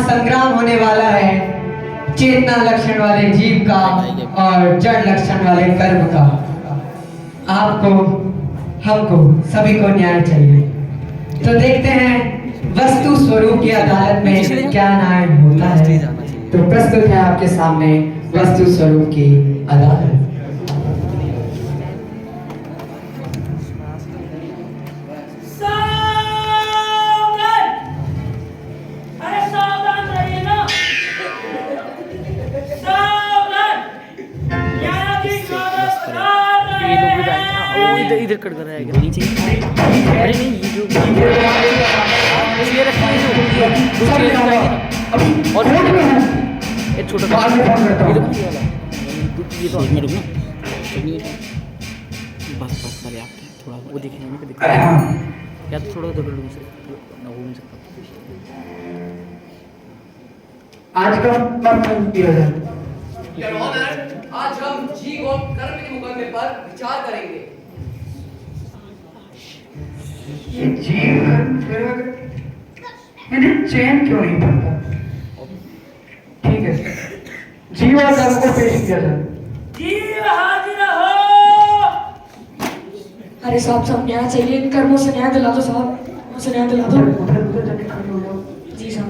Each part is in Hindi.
संग्राम होने वाला है चेतना लक्षण वाले जीव का और जड़ लक्षण वाले कर्म का। आपको, हमको, सभी को न्याय चाहिए। तो देखते हैं वस्तु स्वरूप की अदालत में क्या न्याय होता है। तो प्रस्तुत है आपके सामने वस्तु स्वरूप की अदालत। इधर कट कर रहा है नीचे। अरे नहीं, ये जो ये रखा है और एक छोटा ये तो मैं रुकना बस पर्याप्त है। थोड़ा वो दिखेगा ना, दिखता है या तो थोड़ा उधर रूम से ना घूम सकता। आज का परफॉर्मेंस किया जाए। योर ऑनर, आज हम जीव और कर्म के मुकदमे पर विचार करेंगे। ये जीव इन्हें चैन क्यों नहीं पड़ता? ठीक है, जीव और कर्म को पेश किया जाए। जीव हाजिर हो। अरे साहब न्याय चाहिए, इन कर्मों से न्याय दिला दो साहब, मुझे न्याय दिला दो। जी साहब।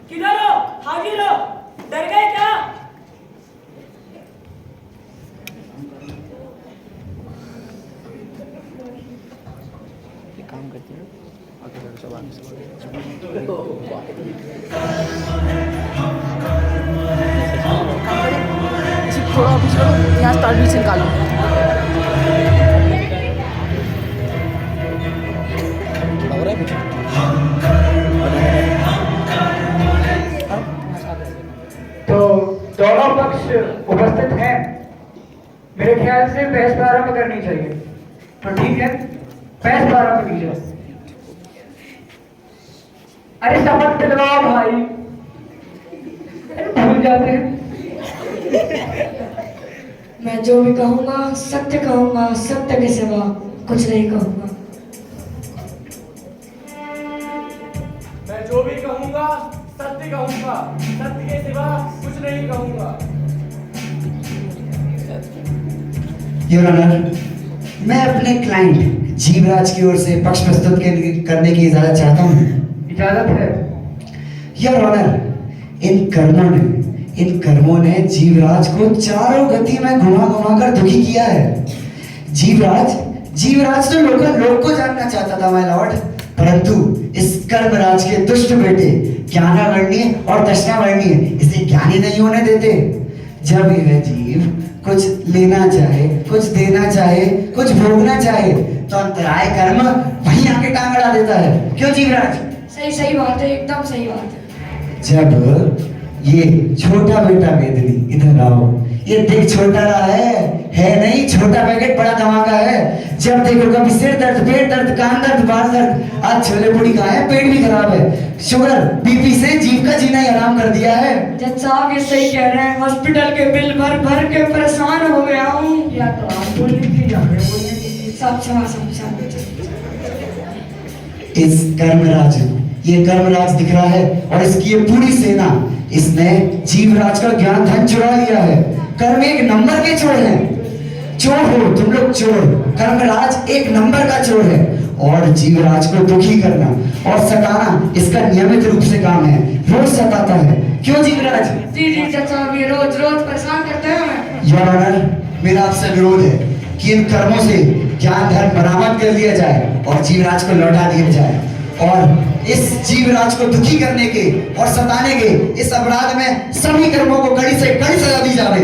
किधर हो? हाजिर हो। डर गए क्या? काम करते हैं थोड़ा यहाँ स्टार्ट भी से निकालो। तो दोनों पक्ष उपस्थित हैं। मेरे ख्याल से बहस प्रारंभ करनी चाहिए। तो ठीक है, बहस प्रारंभ कीजिए। अरे शपथ दिलवाओ भाई, भूल जाते हैं। मैं जो भी कहूँगा सत्य कहूँगा, सत्य के सिवा कुछ नहीं कहूँगा। मैं जो भी कहूँगा सत्य कहूँगा, सत्य के सिवा कुछ नहीं कहूँगा। योर ऑनर, मैं अपने क्लाइंट जीवराज की ओर से पक्ष प्रस्तुत करने की इजाजत चाहता हूँ। इजाजत है। योर ऑनर, इन कर्मों ने जीवराज को चारों गति में घुमा घुमा कर दुखी किया है। जीवराज तो लोग को जानना चाहता था माय लॉर्ड, परंतु इस कर्मराज के दुष्ट बेटे ज्ञानावर्णीय और दक्षिणावर्णीय इसे ज्ञानी नहीं होने देते। जब यह जीव कुछ लेना चाहे, कुछ देना चाहे, कुछ भोगना चाहे, तो अंतराय कर्म वहीं आके टांग अड़ा देता है। क्यों जीवराज? सही बात है, एकदम सही बात है। जब ये छोटा बेटा मेदनी इधर आओ, ये देख छोटा रहा है नहीं, छोटा पैकेट बड़ा धमाका है। जब देखो कभी सिर दर्द, पेट दर्द, कान दर्द, बाल दर्द, आज छोले पूड़ी का है, पेट भी खराब है, शुगर बीपी से जीव का जीना ही आराम कर दिया है। जज साहब ये सही कह रहे हैं, हॉस्पिटल के बिल भर भर के परेशान हो गया हूँ। या तो आप बोलने की या मैं बोलने की। सब इस ये कर्मराज दिख रहा है और इसकी ये पूरी सेना, इसने जीवराज का ज्ञान धन चुरा लिया है। कर्म एक नंबर के चोर हैं। चोर हो तुम लोग चोर। कर्मराज एक नंबर का चोर है और जीवराज को दुखी करना और सताना इसका नियमित रूप से काम है। रोज सताता है। क्यों जीवराज? जी जज साहब, ये रोज परेशान करते हैं। योर ऑनर, मेरा आपसे विरोध है कि इन कर्मों से ज्ञान धन बरामद कर लिया जाए और जीवराज को लौटा दिया जाए और इस जीवराज को दुखी करने के और सताने के इस अपराध में सभी कर्मों को कड़ी से कड़ी सजा दी जाए।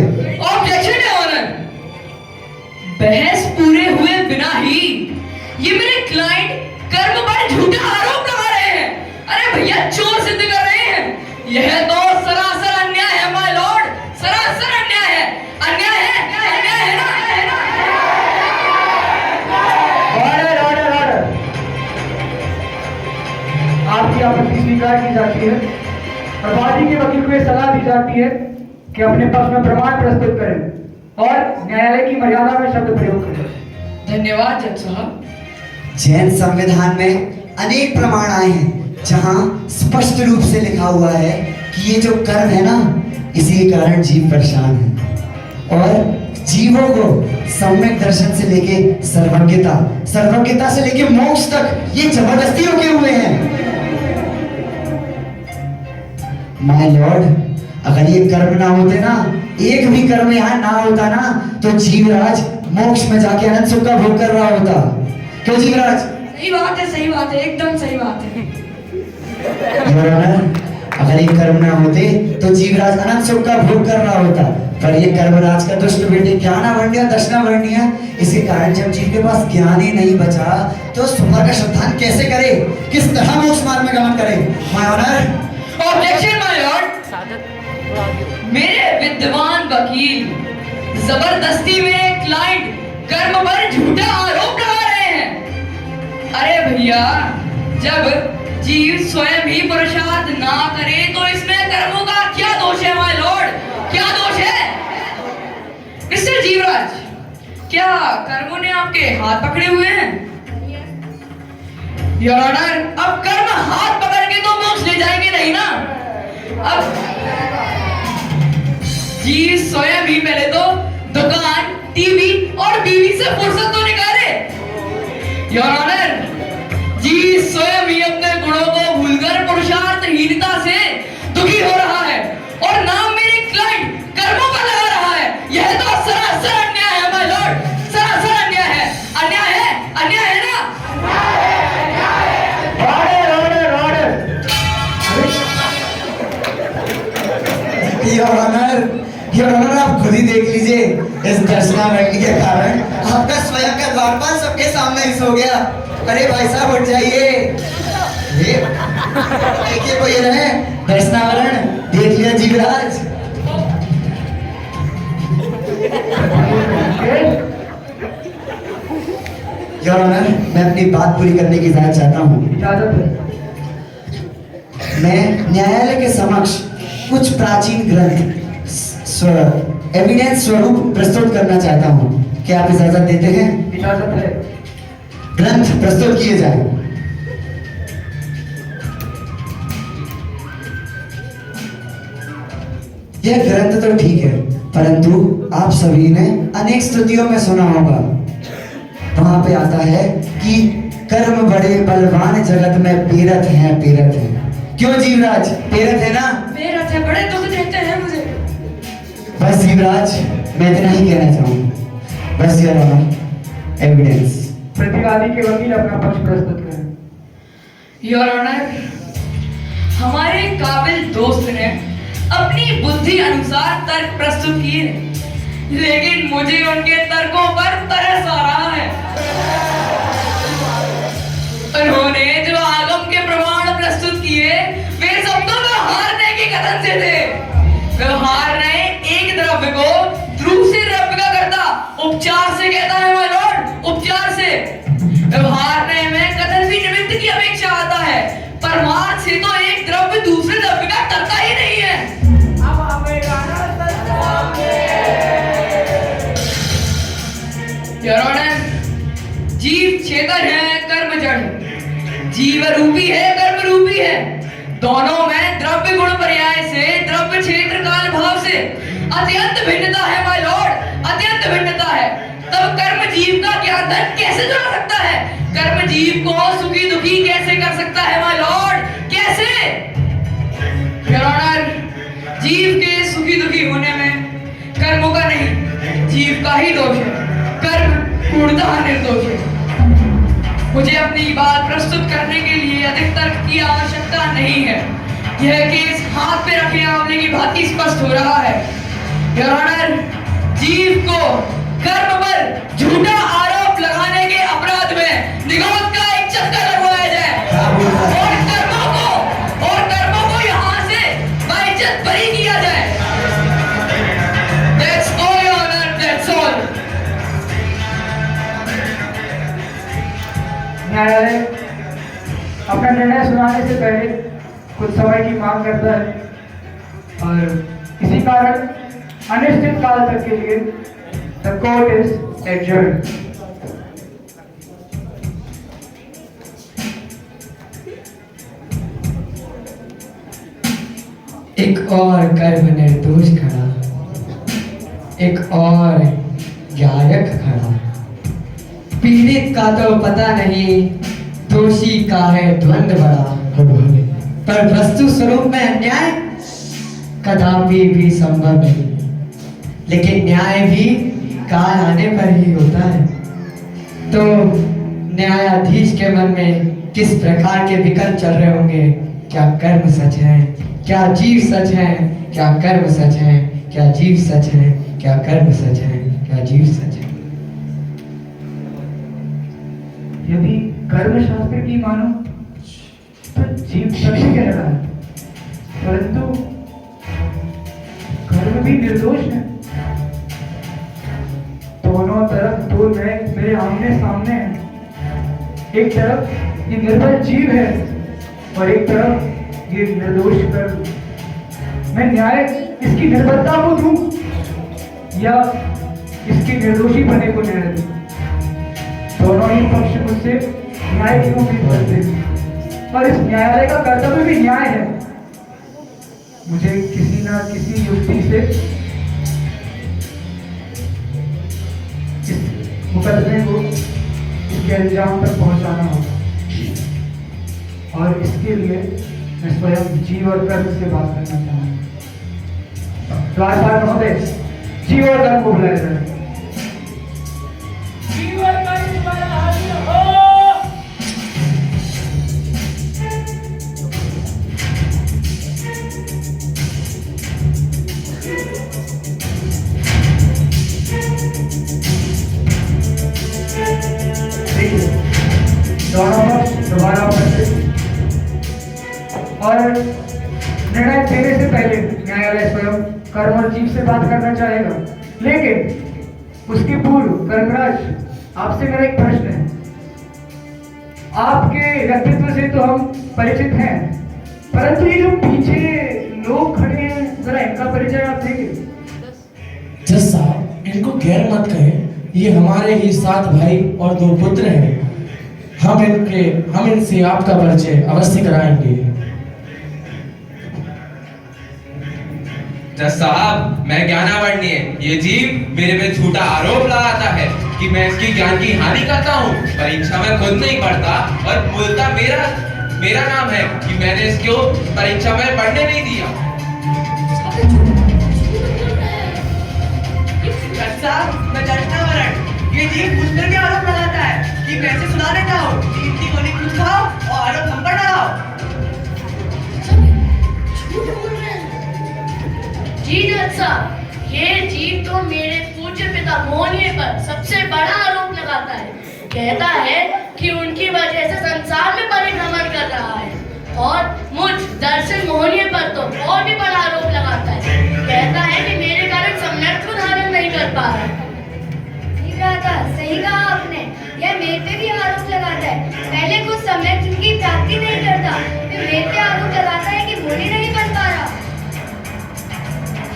ऑब्जेक्शन है ऑनर। बहस पूरे हुए बिना ही ये मेरे क्लाइंट कर्म पर झूठा आरोप लगा रहे हैं। अरे भैया, चोर सिद्ध कर रहे हैं। यह तो सरासर अन्याय है माय लॉर्ड, सरासर अन्याय है। अन्याय है ना? Order order order. आपकी आपत्ति स्वीकार की जाती है और वादी के वकील को यह सलाह दी जाती है कि अपने पक्ष में प्रमाण प्रस्तुत करें। और न्यायालय की मर्यादा में शब्द प्रयोग करें। धन्यवाद जज साहब। जैन संविधान में अनेक प्रमाण आए हैं जहां स्पष्ट रूप से लिखा हुआ है कि ये जो कर्म है ना, इसी के कारण जीव परेशान है। और जीवों को सम्यक दर्शन से लेके सर्वज्ञता, सर्वज्ञता से लेके मोक्ष तक ये जबरदस्ती रोके हुए हैं। माय लॉर्ड, अगर ये कर्म ना होते ना, एक भी कर्म यहाँ ना होता ना, तो जीवराज मोक्ष में जाके अनंत सुख का भोग कर रहा होता। क्यों जीवराज? सही बात है, एकदम सही बात है। योर ऑनर, अगर ये कर्म ना होते तो जीवराज अनंत सुख का भोग कर रहा होता, पर ये कर्मराज का दुष्ट बेटे ज्ञानावण्य दर्शनावण्य, इसके कारण जब जीव के पास ज्ञान ही नहीं बचा तो सुपर का श्रद्धान कैसे करे, किस तरह मोक्ष मार्ग में गमन करे? My honour, objection my lord. मेरे विद्वान वकील जबरदस्ती मेरे क्लाइंट कर्म पर झूठा आरोप लगा रहे हैं। अरे भैया, जब जीव स्वयं ही पुरुषार्थ ना करे तो इसमें कर्मों का क्या दोष है माय लॉर्ड? क्या दोष है? मिस्टर जीवराज, क्या कर्मों ने आपके हाथ पकड़े हुए हैं? योर ऑनर, अब कर्म हाथ पकड़ के तो मोक्ष ले जाएंगे नहीं ना। अब जीव स्वयं ही पहले तो दुकान, टीवी और बीवी से फुर्सत तो निकाले। योर ऑनर, जीव स्वयं ही अपने गुणों को भूलकर पुरुषार्थहीनता से दुखी हो रहा है और नाम मेरे क्लाइंट कर्मों का लगा रहा है। यह तो सरासर अन्याय है माय लॉर्ड, सरासर अन्याय है। अन्याय है, अन्याय है ना? योर ऑनर, आप खुद ही देख लीजिए, इस दर्शनावण्य के कारण आपका स्वयं का द्वारपाल सबके सामने ही सो गया। अरे भाई साहब, उठ जाइए। देखिए वो ये रहे दर्शनावरण, देख लिया जीवराज। योर ऑनर, मैं अपनी बात पूरी करने की इजाजत चाहता हूँ। इजाजत है। मैं न्यायालय के समक्ष कुछ प्राचीन ग्रंथ एविडेंस स्वरूप प्रस्तुत करना चाहता हूँ। क्या आप इजाजत देते हैं? इजाजत है। ग्रंथ प्रस्तुत किए जाए। यह ग्रंथ तो ठीक है, परंतु आप सभी ने अनेक स्तुतियों में सुना होगा, वहां पे आता है कि कर्म बड़े बलवान जगत में पेरत हैं, पेरत हैं। क्यों जीवराज, पेरत है ना? पेरत है, बड़े दुख देते हैं मुझे। बस जीवराज, मैं इतना ही कहना चाहूँ। बस योर ऑनर, एविडेंस। प्रतिवादी के वकील अपना पक्ष प्रस्तुत करें। योर ऑनर, हमारे काबिल दोस्त ने अपनी बुद्धि अनुसार तर्क प्रस्तुत किए, लेकिन मुझे उनके तर्कों पर तरस आ रहा है। उन्होंने जो आगम के प्रमाण प्रस्तुत किए वे सब तो व्यवहार के कथन से थे। व्यवहार एक द्रव्य को दूसरे द्रव्य का करता उपचार से कहता है माय लॉर्ड, उपचार से। व्यवहार में कथन भी निमित्त की अपेक्षा आता है, परमार्थ से तो एक द्रव्य दूसरे द्रव्य का करता ही नहीं है। योर ऑनर, जीव चेतन है, कर्म जड़। जीव रूपी है, कर्म रूपी है। दोनों में द्रव्य गुण पर्याय से, द्रव्य क्षेत्र काल भाव से अत्यंत भिन्नता है माय लॉर्ड, अत्यंत भिन्नता है। तब कर्म जीव का ज्ञान धन कैसे जुड़ा सकता है? कर्म जीव को सुखी दुखी कैसे कर सकता है माय लॉर्ड, कैसे? योर ऑनर, जीव के सुखी दुखी होने में कर्मों का नहीं, जीव का ही दोष है। कर्म पूर्णतः निर्दोष है। मुझे अपनी बात प्रस्तुत करने के लिए अधिक तर्क की आवश्यकता नहीं है। यह केस हाथ पे रखे आंवले की भांति स्पष्ट हो रहा है। योर ऑनर, जीव को कर्म पर झूठा आरोप लगाने के अपराध में निगोद का एक चक्कर लगवाया जाए और कर्मों को यहाँ से बाइज्जत बरी किया जाए। That's all, Your Honor, that's all. न्यायालय अपना निर्णय सुनाने से पहले कुछ समय की मांग करता है और इसी कारण अनिश्चित काल तक के लिए The court is adjourned. एक और कर्म निर्दोष खड़ा, एक और गायक खड़ा। पीड़ित का तो पता नहीं, दोषी का है द्वंद बड़ा। पर वस्तु स्वरूप में अन्याय कदापि भी संभव नहीं, लेकिन न्याय भी काल आने पर ही होता है। तो न्यायाधीश के मन में किस प्रकार के विकल्प चल रहे होंगे? क्या कर्म सच है, क्या जीव सच है, क्या कर्म सच है, क्या जीव सच है, क्या कर्म सच है, क्या जीव सच है। यदि कर्म शास्त्र की मानो तो जीव सच कह रहा है, परंतु कर्म भी निर्दोष है। दोनों तरफ दो न्याय मेरे आमने सामने हैं। एक तरफ ये निर्बल जीव है और एक तरफ ये निर्दोष कर्म। मैं न्याय इसकी निर्बलता को दूं या इसके निर्दोषी बने को न्याय दूं? दोनों ही पक्ष मुझसे न्याय की उम्मीद करते हैं और इस न्यायालय का कर्तव्य भी न्याय है। मुझे किसी ना किसी युक्ति से इस मुकदमे को इसके अंजाम तक पहुंचाना होगा और इसके लिए मैं स्वयं जीव और कर्म से बात करना चाहूंगा। राजपाल महोदय, जीव और कर्म को बुलाया जाए। जीव और कर्म दोबारा हाजिर हो। दोनों पक्ष दोबारा उपस्थित और निर्णय देने से पहले न्यायालय स्वयं कर्म और जीव से बात करना चाहेगा, लेकिन उसके पूर्व कर्मराज, आपसे मेरा एक प्रश्न है। आपके व्यक्तित्व से तो हम परिचित हैं, परंतु ये जो पीछे लोग खड़े हैं, जरा इनका परिचय आप देंगे? जज साहब, इनको गैर मत कहें, ये हमारे ही 7 भाई और 2 पुत्र हैं। हम इनसे आपका परिचय अवश्य कराएंगे। जज साहब, मैं ज्ञानावण्य, ये जीव मेरे पे झूठा आरोप लगाता है कि मैं इसकी ज्ञान की हानि करता हूँ। परीक्षा में खुद नहीं पढ़ता और बोलता मेरा नाम है कि मैंने इसको परीक्षा में पढ़ने नहीं दिया। जज साहब, मैं ज्ञानावरण, ये जीव मुझ पर भी आरोप लगाता है कि मैं इसे सुना देता हूँ, जीव की गोली खुद खाओ और आरोप हम पर लगाओ। जी जज साहब, ये जीव तो मेरे पूज्य पिता मोहनिया पर सबसे बड़ा आरोप लगाता है। कहता है कि उनकी वजह से संसार में परिभ्रमण कर रहा है और मुझ दर्शन मोहनिया पर तो और भी बड़ा आरोप लगाता है। कहता है कि मेरे कारण सम्यक को धारण नहीं कर पा रहा। सही कहा आपने, यह मेरे पे भी आरोप लगाता है। पहले कुछ सम्यक जिनकी प्राप्ति नहीं करता, फिर मेरे पे आरोप लगाता है कि मुनि नहीं बन पा रहा।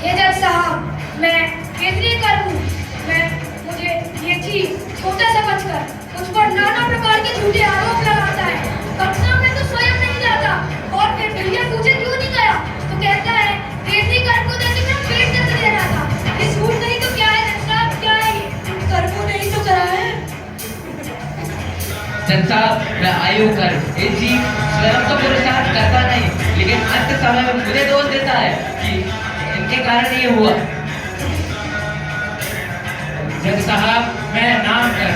हे जज साहब, मैं केंद्रीय करूं, मुझे ये चीज छोटा समझकर मुझ पर नाना प्रकार के झूठे आरोप लगाता है। कक्षा में तो स्वयं नहीं जाता और फिर भैया पूछे क्यों नहीं गया तो कहता है केंद्रीय कर को देने में पेट दर्द दे रहा था। ये झूठ नहीं तो क्या है जज साहब, क्या है ये? कर को नहीं तो करा है। जज साहब, मैं आयु कर, ये जीव स्वयं तो पुरुषार्थ करता नहीं, लेकिन अंत समय में मुझे दोष देता है कि इनके कारण ये हुआ। जज साहब, मैं नाम कर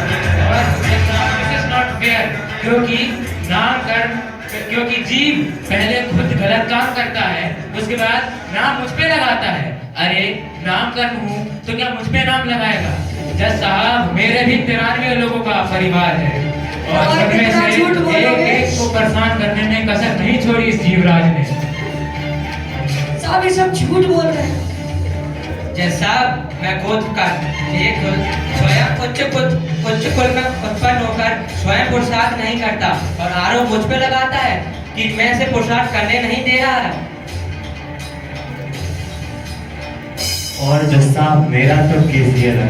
और जज साहब, दिस इज नॉट फेयर, क्योंकि जीव पहले खुद गलत काम करता है, उसके बाद नाम मुझ पे लगाता है। अरे नाम कर हूँ तो क्या मुझ पे नाम लगाएगा? जज साहब, मेरे भी 93 लोगों का परिवार है और सब में से एक को परेशान करने में कसर नहीं छोड़ी इस जीवराज ने। साहब, ये सब झूठ बोल रहे हैं। जज साहब, मैं खुद कर स्वयं उच्च कुल में उत्पन्न होकर स्वयं पुरुषार्थ नहीं करता और आरोप मुझ पे लगाता है कि मैं इसे पुरुषार्थ करने नहीं दे रहा है। और जज साहब, मेरा तो केस ये रहा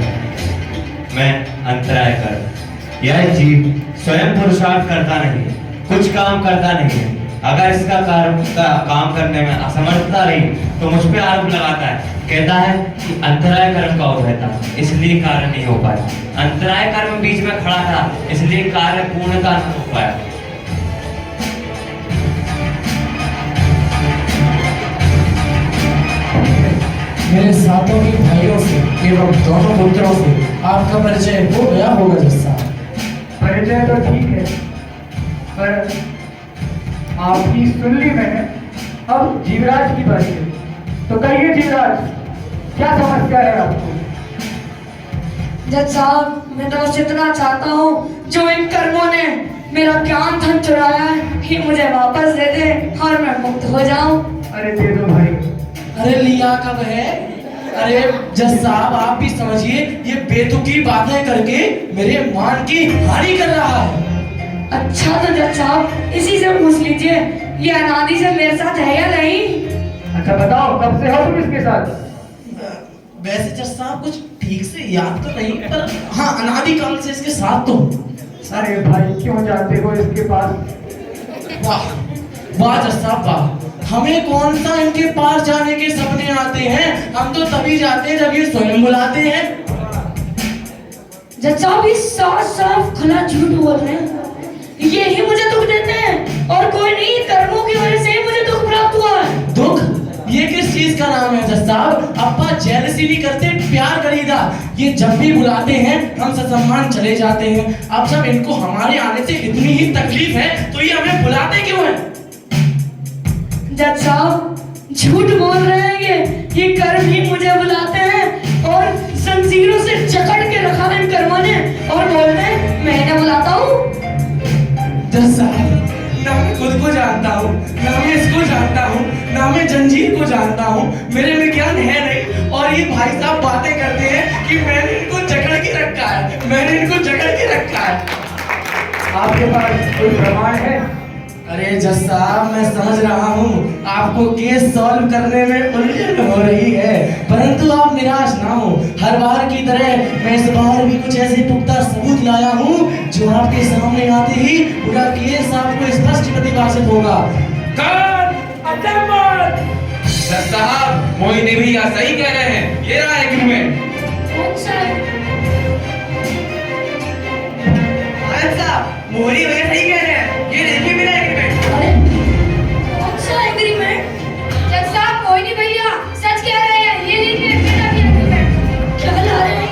मैं अंतराय कर्म। यह जीव स्वयं पुरुषार्थ करता नहीं, कुछ काम करता नहीं है। अगर इसका काम करने में असमर्थता रही तो मुझ पे आरोप लगाता है, कहता है कि अंतराय कर्म का उभय था, इसलिए कार्य नहीं हो पाया। अंतराय कर्म बीच में खड़ा था, इसलिए कार्य पूर्णता नहीं हो पाया। मेरे सातों ही भाइयों से एवं दोनों पुत्रों से आपका परिचय हो गया होगा जज साहब। परिचय तो ठीक है, पर आपकी सुन ली मैंने। अब जीवराज की बारी है, तो कहिए जीवराज, क्या समस्या है आपको? जज साहब, मैं तो बस इतना चाहता हूँ, जो इन कर्मों ने मेरा ज्ञान धन चुराया है, कि मुझे वापस दे दे और मैं मुक्त हो जाऊं। अरे दे दो भाई। अरे लिया कब है? अरे जज साहब, आप भी समझिए, ये बेतुकी बातें करके मेरे मान की हानि कर रहा है। अच्छा तो जज साहब, इसी से पूछ लीजिए, ये अनादि से मेरे साथ है या नहीं? अच्छा बताओ, कब से हो तुम इसके साथ? वैसे जज साहब कुछ ठीक से याद तो नहीं, पर हाँ, अनादि काल से इसके साथ तो। अरे भाई, क्यों जाते हो इसके पास? वाह वाह जज साहब वाह, हमें कौन सा इनके पास जाने के सपने आते हैं? हम तो तभी जाते हैं जब ये स्वयं बुलाते हैं। जज साहब, ये साफ साफ खुला झूठ बोल रहे हैं। ये ही मुझे दुख देते हैं और कोई नहीं, कर्मों की वजह से ही मुझे दुख प्राप्त हुआ है। दुख? ये किस चीज का नाम है जज साहब? अप्पा जेलसी नहीं करते, प्यार करीदा। ये जब भी बुलाते हैं हम ससम्मान चले जाते हैं। अब जब इनको हमारे आने से इतनी ही तकलीफ है तो ये हमें बुलाते क्यों हैं? जज साहब, झूठ बोल रहे हैं। ये कर्म ही मुझे बुलाते हैं और जंजीरों से जकड़ के रखा है इन कर्मों ने, और बोलते हैं मैं इन्हें बुलाता हूँ। जज साहब, ना मैं खुद को जानता हूँ, ना मैं इसको जानता हूँ, ना मैं जंजीर को जानता हूँ। मेरे में ज्ञान है नहीं, और ये भाई साहब बातें करते हैं कि मैंने इनको जकड़ के रखा है, मैंने इनको जकड़ के रखा है। आपके पास कोई प्रमाण है? अरे जज साहब, मैं समझ रहा हूँ आपको केस सॉल्व करने में उलझन हो रही है, परंतु आप निराश ना हो। हर बार की तरह मैं इस बार भी कुछ ऐसे पुख्ता सबूत लाया हूँ जो आपके सामने आते ही पूरा केस आपको स्पष्ट प्रतिभाषित होगा। जज साहब, मोहिनी भैया सही कह रहे हैं, ये रहा एग्रीमेंट। मोहिनी भैया सही कह रहे हैं, ये देखिए मेरा एग्रीमेंट। अच्छा एग्रीमेंट? जज साहब, मोहिनी भैया सच कह रहे हैं, ये लीजिए मेरा भी एग्रीमेंट। क्या ला रहे हैं?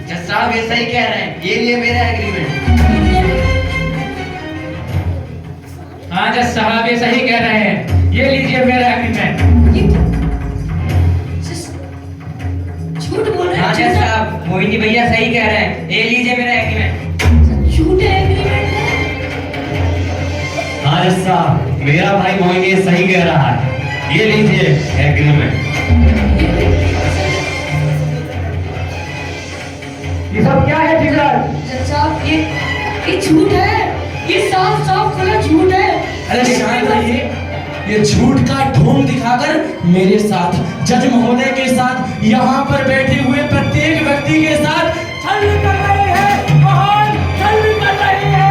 जज साहब ये सही कह रहे हैं, ये लिए मेरा एग्रीमेंट। हाँ जज साहब, ये सही कह रहे हैं, ये लीजिए मेरा एग्रीमेंट। झूठ बोल रहे हैं। हाँ जज साहब, मोहिनी भैया सही कह रहे हैं, ये लीजिए मेरा एग्रीमेंट। झूठे एग्रीमेंट है। हाँ जज साहब, मेरा भाई मोहिनी सही कह रहा है, ये लीजिए एग्रीमेंट। ये सब क्या है जीवराज? जज साहब, ये झूठ है, ये साफ साफ खुला झूठ है। अरे शांत रहिए, ये झूठ का ढोंग दिखाकर मेरे साथ, जज महोदय के साथ, यहाँ पर बैठे हुए प्रत्येक व्यक्ति के साथ छल कर रहे हैं, महान छल कर रहे हैं।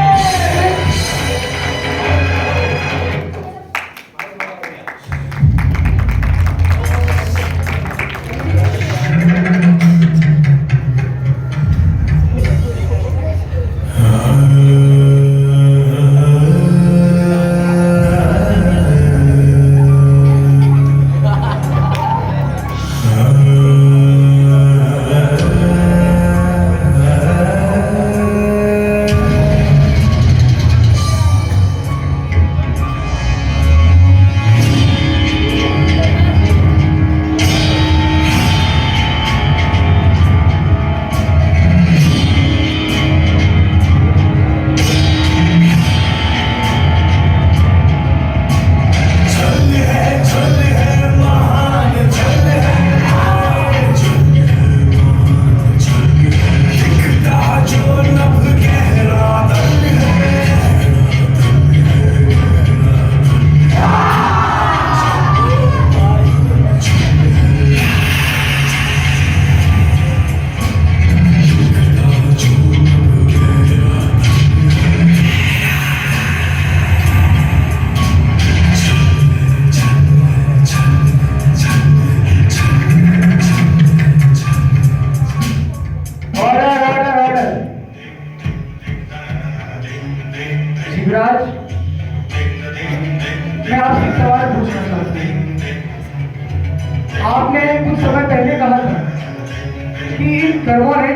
कि इन कर्मों ने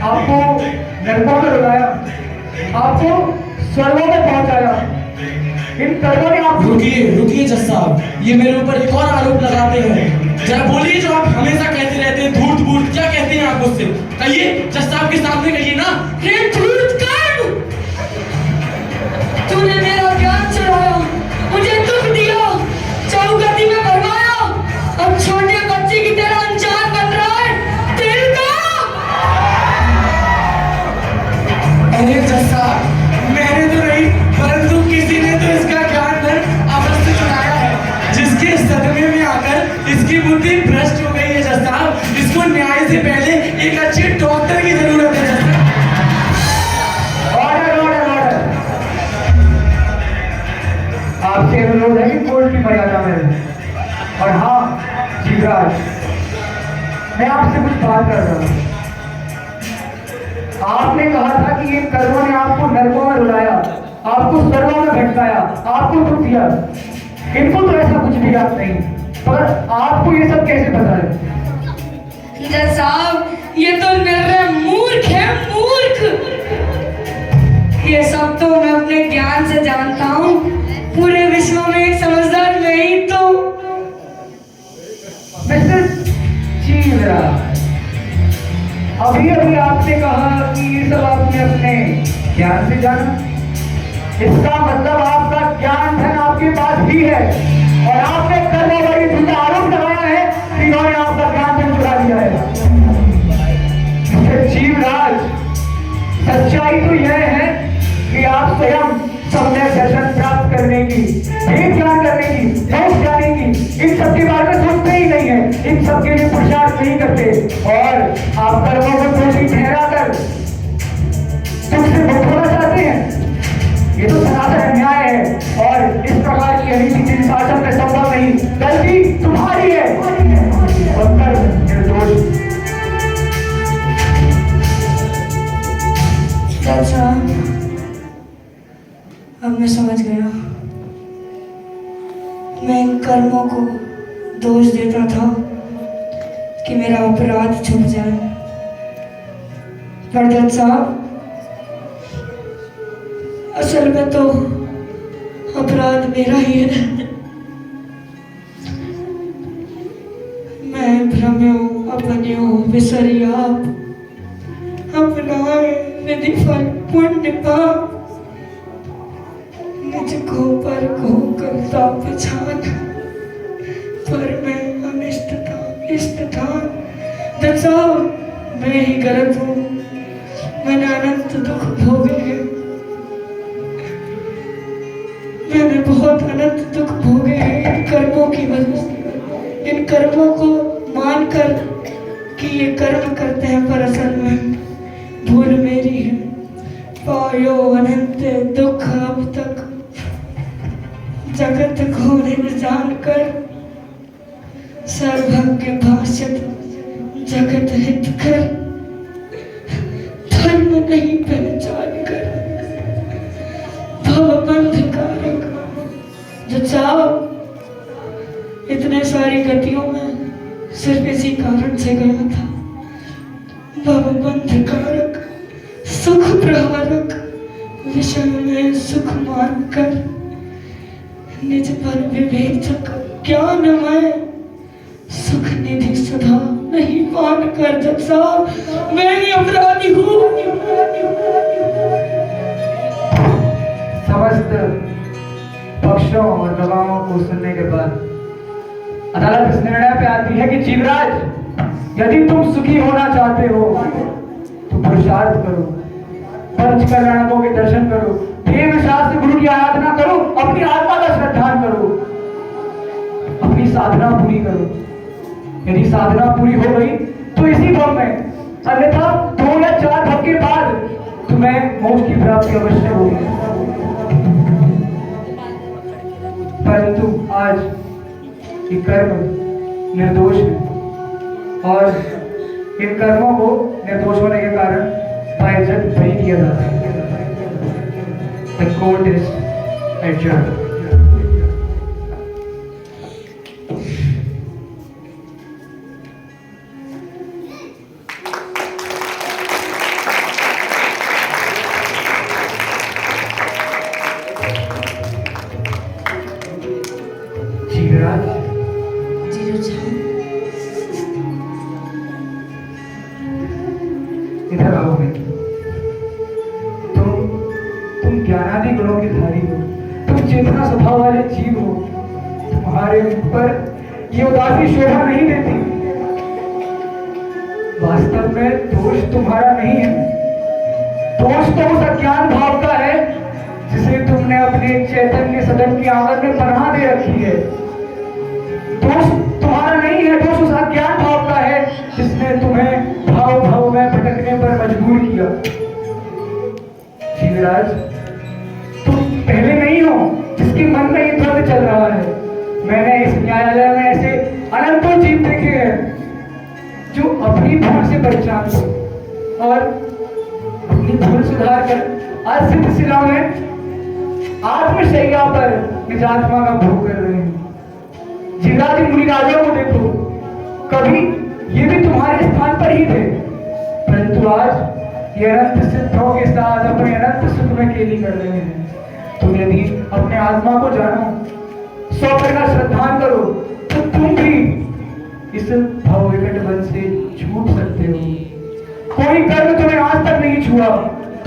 आपको नरकों में रुलाया, आपको स्वर्गों में पहुंचाया। इन कर्मों ने आप रुकिए जज साहब, ये मेरे ऊपर एक और आरोप लगाते हैं। जरा बोलिए, जो आप हमेशा कहते रहते हैं धूर्त बूर्त, क्या कहते हैं आप मुझसे? कहिए, जज साहब के सामने कहिए ना। हे धूर्त कर्म, तूने मेरा ज्ञान चुराया, मुझे दुख दिया, चौगति में भरमाया, अब छोटे बच्चे की तरह अनजान बन रहा है। दिल का अरे जज साहब, मैंने तो नहीं, परंतु किसी ने तो इसका ज्ञान धन आपस से चुराया है, जिसके सदमे में आकर इसकी बुद्धि भ्रष्ट हो गई है। जज साहब, इसको न्याय से पहले एक अच्छे डॉक्टर की जरूरत है। जज साहब, ऑर्डर। आपसे अनुरोध है कि कोर्ट की मर्यादा में रहें। और हाँ जीवराज, मैं आपसे कुछ बात कर रहा हूँ। आपने कहा था कि ये कर्मों ने आपको नरकों में रुलाया, आपको स्वर्गों में भटकाया, आपको दुख दिया। इनको तो ऐसा कुछ भी याद नहीं, पर आपको ये सब कैसे पता है? जज साहब, ये तो निर्णय मूर्ख है, मूर्ख। ये सब तो मैं अपने ज्ञान से जानता हूँ। पूरे विश्व में एक समझदार मैं ही तो। मिस्टर जीवराज, अभी आपने कहा कि ये सब आपने अपने ज्ञान से जाना। इसका मतलब आपका ज्ञान धन आपके पास ही है, और आपने कर्मों पर ये झूठा आरोप लगाया है कि इन्होंने आपका ज्ञान धन चुरा लिया है। मिस्टर जीवराज, सच्चाई तो यह है कि आप स्वयं सम्यक दर्शन प्राप्त करने की, भेद ज्ञान करने की, मोक्ष जाने की, इन सब के बारे में सोचते ही नहीं है, इन सब के लिए पुरुषार्थ नहीं करते, और आप कर्मों को दोषी ठहराकर दुख से मुक्त होना चाहते हैं। ये तो सनातन अन्याय है, और इस प्रकार की अनीति किसी शासन में संभव नहीं। गलती तुम्हारी है और कर्म निर्दोष। अच्छा, अब मैं समझ गया। मैं इन कर्मों को दोष देता था कि मेरा अपराध छुप जाए, पर जज साहब, असल में तो अपराध मेरा ही है। मैं भ्रम्यो अपन्यो विसरिया, अपनाए विधि फल पुण्य पाप, निज को पर को करता पहचान, पर मैं अनिष्ट था इष्ट था। जज साहब, मैं ही गलत हूँ, मैंने अनंत दुख भोगे हैं, मैंने बहुत अनंत दुख भोगे हैं इन कर्मों की वजह से। इन कर्मों को मानकर कि ये कर्म करते हैं, पर असल में भूल मेरी है। पायो अनंत दुख अब तक, जगत को निर जानकर, सर्वज्ञ भाषित जगत हित कर, धर्म नहीं पहचान कर, भवबंध कारक। जज साहब, इतने सारी गतियों में सिर्फ इसी कारण से गया था। भवबंध कारक, सुख प्रहारक, विषय में सुख मानकर, निज पर विवेचक ज्ञानमय, सुख निधि सुधा नहीं मानकर। जज साहब, मैं ही अपराधी हूँ। समस्त पक्षों और गवाहों को सुनने के बाद अदालत इस निर्णय पे आती है कि जीवराज, यदि तुम सुखी होना चाहते हो तो पुरुषार्थ करो, पंच कल्याणकों के दर्शन करो, देव शास्त्र गुरु की आराधना करो, अपनी आत्मा का श्रद्धान करो, अपनी साधना पूरी करो। यदि साधना पूरी हो गई तो इसी भव में, अन्यथा 2 या 4 भव के बाद तुम्हें मोक्ष की प्राप्ति अवश्य होगी। परंतु आज ये कर्म निर्दोष है, और इन कर्मों को निर्दोष होने के कारण बाइज्जत बरी किया जाता है। The court is adjourned. इधर आओ बेटी। तुम ज्ञानादि गुणों की धारी हो, तुम चेतना स्वभाव वाले जीव हो। तुम्हारे ऊपर ये उदासी शोभा नहीं देती। वास्तव में दोष तुम्हारा नहीं है, दोष तो उस अज्ञान भाव का है जिसे तुमने अपने चैतन्य सदन की आंगन में पनाह दे रखी है। दोष तुम्हारा नहीं है, दोष उस अज्ञान भाव का है जिसने तुम्हें भाव भाव में भटकने पर मजबूर किया। जीवराज, तुम पहले नहीं हो जिसके मन में ये द्वंद चल रहा है। मैंने इस न्यायालय में ऐसे अनंतों जीव देखे हैं जो अपनी भूल से परेशान थे और अपनी भूल सुधार कर आज सिद्ध शिला में आत्मशैया पर निजात्मा का भोग कर रहे हैं। जीवराज, मुनिराजों को देखो, कभी ये भी तुम्हारे स्थान पर ही थे, परंतु आज ये अनंत सिद्धों के साथ अपने अनंत सुख में केली कर रहे हैं। तुम यदि अपने आत्मा को जानो, 100 का श्रद्धान करो, तो तुम भी इस भाव विकट वन से छूट सकते हो। कोई कर्म तुम्हें आज तक नहीं छुआ,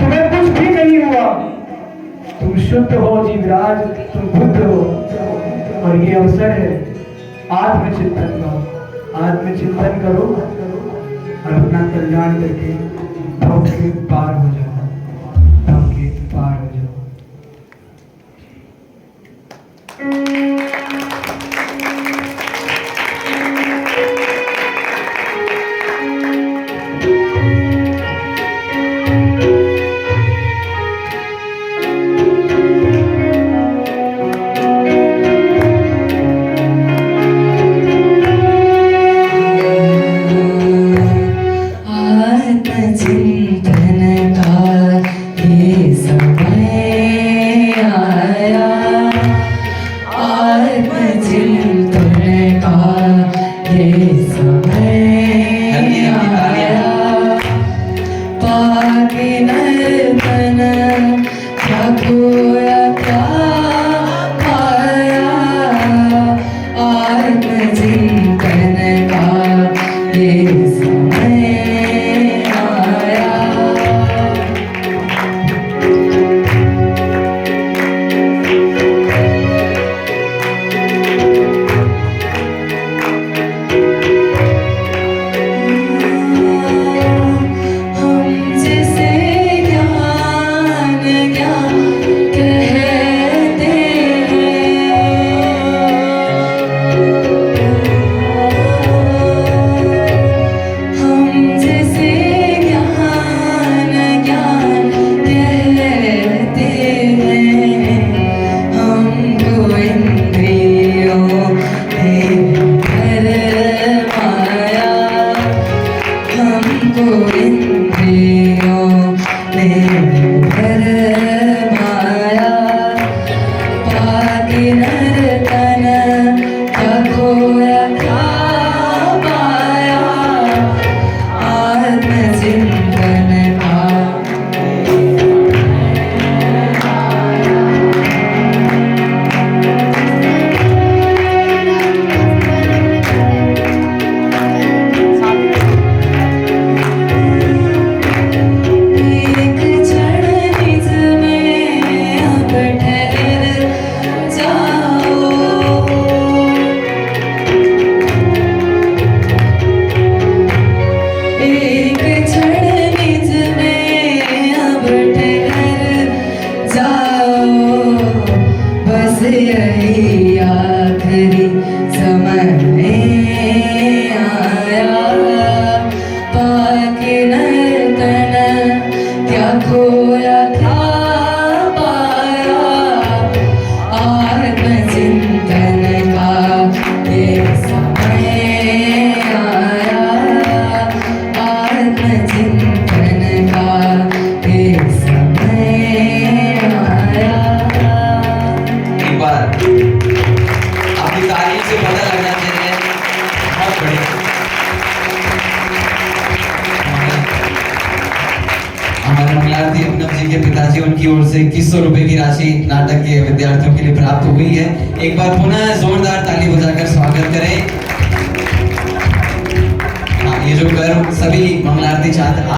तुम्हें कुछ भी नहीं हुआ। तुम शुद्ध हो जीवराज, तुम बुद्ध हो, और ये अवसर है आत्मचिंतन का। आत्मचिंतन करो और अपना कल्याण करके भव के पार हो जाओ, भव के पार हो जाओ। के पिताजी उनकी ओर से 2100 रुपए की राशि नाटक के विद्यार्थियों के लिए प्राप्त हुई है। एक बार पुनः जोरदार ताली बजाकर स्वागत करें। ये जो कर्म सभी मंगलारती छात्र